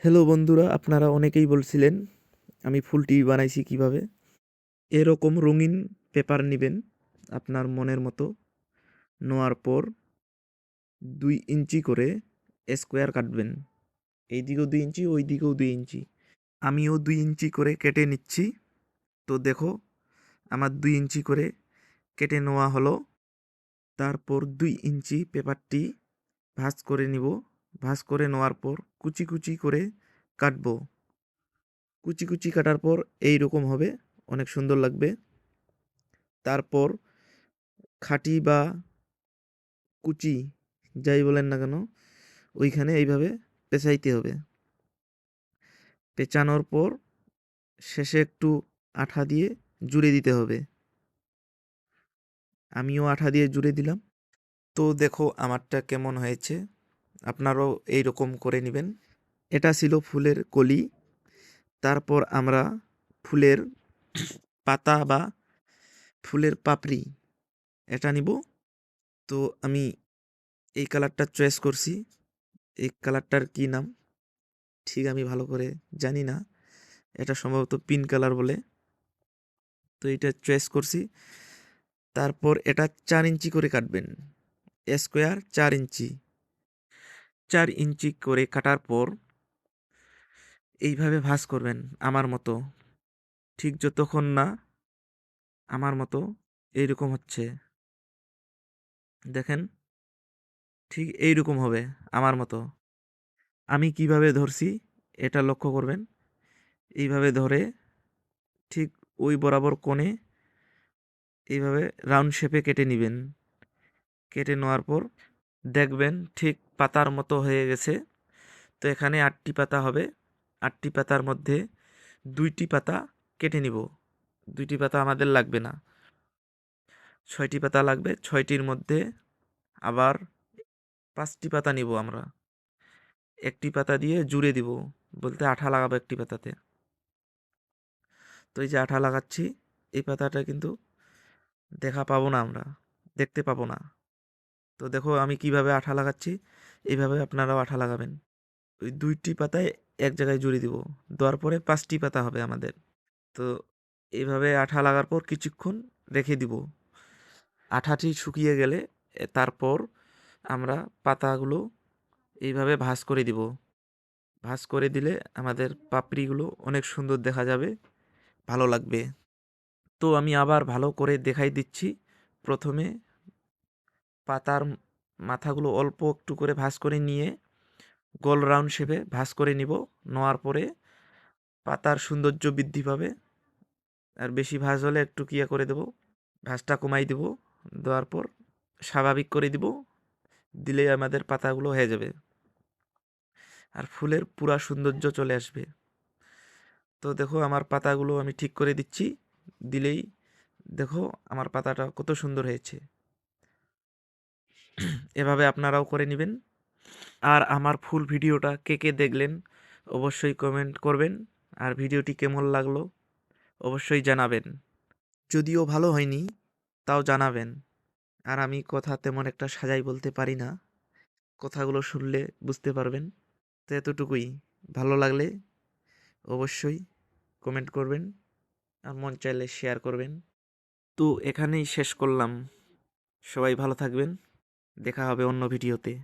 Hello বন্ধুরা, আপনারা অনেকেই বলছিলেন আমি ফুলটি বানাইছি কিভাবে। এরকম রঙিন পেপার নেবেন আপনার মনের মতো। নেওয়ার পর 2 ইঞ্চি করে স্কোয়ার কাটবেন। এই দিকেও 2 ইঞ্চি, ওই দিকেও 2 ইঞ্চি। আমিও 2 ইঞ্চি করে কেটে নিচ্ছি। তো দেখো, আমার 2 ইঞ্চি করে কেটে নেওয়া হলো। তারপর 2 ইঞ্চি পেপারটি ভাঁজ করে নিব। ভাঁজ করে নেওয়ার পর কুচি কুচি করে কাটবো। কুচি কুচি কাটার পর এই রকম হবে, অনেক সুন্দর লাগবে। তারপর খাঁটি বা কুচি যাই বলেন না কেন, ওইখানে এইভাবে পেঁচাইতে হবে। পেঁচানোর পর শেষে একটু আঠা দিয়ে জুড়ে দিতে হবে। আমিও আঠা দিয়ে জুড়ে দিলাম। তো দেখো আমারটা কেমন হয়েছে, আপনারাও এই রকম করে নেবেন। এটা ছিল ফুলের কলি। তারপর আমরা ফুলের পাতা বা ফুলের পাপড়ি এটা নিব। তো আমি এই কালারটা চয়েস করছি। এই কালারটার কি নাম ঠিক আমি ভালো করে জানি না, এটা সম্ভবত পিঙ্ক কালার বলে। তো এটা চয়েস করছি। তারপর এটা 4 ইঞ্চি করে কাটবেন, স্কোয়ার 4 ইঞ্চি। 4 ইঞ্চি করে কাটার পর এইভাবে ভাঁজ করবেন আমার মতো। ঠিক যতক্ষণ না আমার মতো এইরকম হচ্ছে, দেখেন ঠিক এইরকম হবে আমার মতো। আমি কিভাবে ধরছি এটা লক্ষ্য করবেন। এইভাবে ধরে ঠিক ওই বরাবর কোণে এইভাবে রাউন্ড শেপে কেটে নেবেন। কেটে নেওয়ার পর দেখবেন ঠিক পাতার মতো হয়ে গেছে। তো এখানে 8টি পাতা হবে। 8টি পাতার মধ্যে 2টি পাতা কেটে নিব। 2টি পাতা আমাদের লাগবে না, 6টি পাতা লাগবে। 6টির মধ্যে আবার 5টি পাতা নিব আমরা। একটি পাতা দিয়ে জুড়ে দিব, বলতে আঠা লাগাবো একটি পাতাতে। তো এই যে আঠা লাগাচ্ছি, এই পাতাটা কিন্তু দেখা পাবো না, আমরা দেখতে পাবো না। তো দেখো আমি কিভাবে আঠা লাগাচ্ছি, এইভাবে আপনারাও আঠা লাগাবেন। ওই 2টি পাতায় এক জায়গায় জুড়ে দিব। দেওয়ার পরে 5টি পাতা হবে আমাদের। তো এইভাবে আঠা লাগার পর কিছুক্ষণ রেখে দিব। আঠাটি শুকিয়ে গেলে তারপর আমরা পাতাগুলো এইভাবে ভাঁজ করে দিব। ভাঁজ করে দিলে আমাদের পাপড়িগুলো অনেক সুন্দর দেখা যাবে, ভালো লাগবে। তো আমি আবার ভালো করে দেখাই দিচ্ছি। প্রথমে পাতার মাথাগুলো অল্প একটু করে ভাঁজ করে নিয়ে গোল রাউন্ড শেপে ভাঁজ করে নিব। নেওয়ার পরে পাতার সৌন্দর্য বৃদ্ধি পাবে। আর বেশি ভাঁজ হলে একটু কিয়া করে দেব, ভাঁজটা কমাই দিব। দেওয়ার পর স্বাভাবিক করে দিব, দিলেই আমাদের পাতাগুলো হয়ে যাবে আর ফুলের পুরা সৌন্দর্য চলে আসবে। তো দেখো আমার পাতাগুলো আমি ঠিক করে দিচ্ছি, দিলেই দেখো আমার পাতাটা কত সুন্দর হয়েছে। এভাবে আপনারাও করে নেবেন। আর আমার ফুল ভিডিওটা কে কে দেখলেন অবশ্যই কমেন্ট করবেন। আর ভিডিওটি কেমন লাগলো অবশ্যই জানাবেন। যদিও ভালো হয়নি তাও জানাবেন। আর আমি কথা তেমন একটা সাজাই বলতে পারি না, কথাগুলো শুনলে বুঝতে পারবেন। তো এতটুকুই। ভালো লাগলে অবশ্যই কমেন্ট করবেন, আর মন চাইলে শেয়ার করবেন। তো এখানেই শেষ করলাম। সবাই ভালো থাকবেন, দেখা হবে অন্য ভিডিওতে।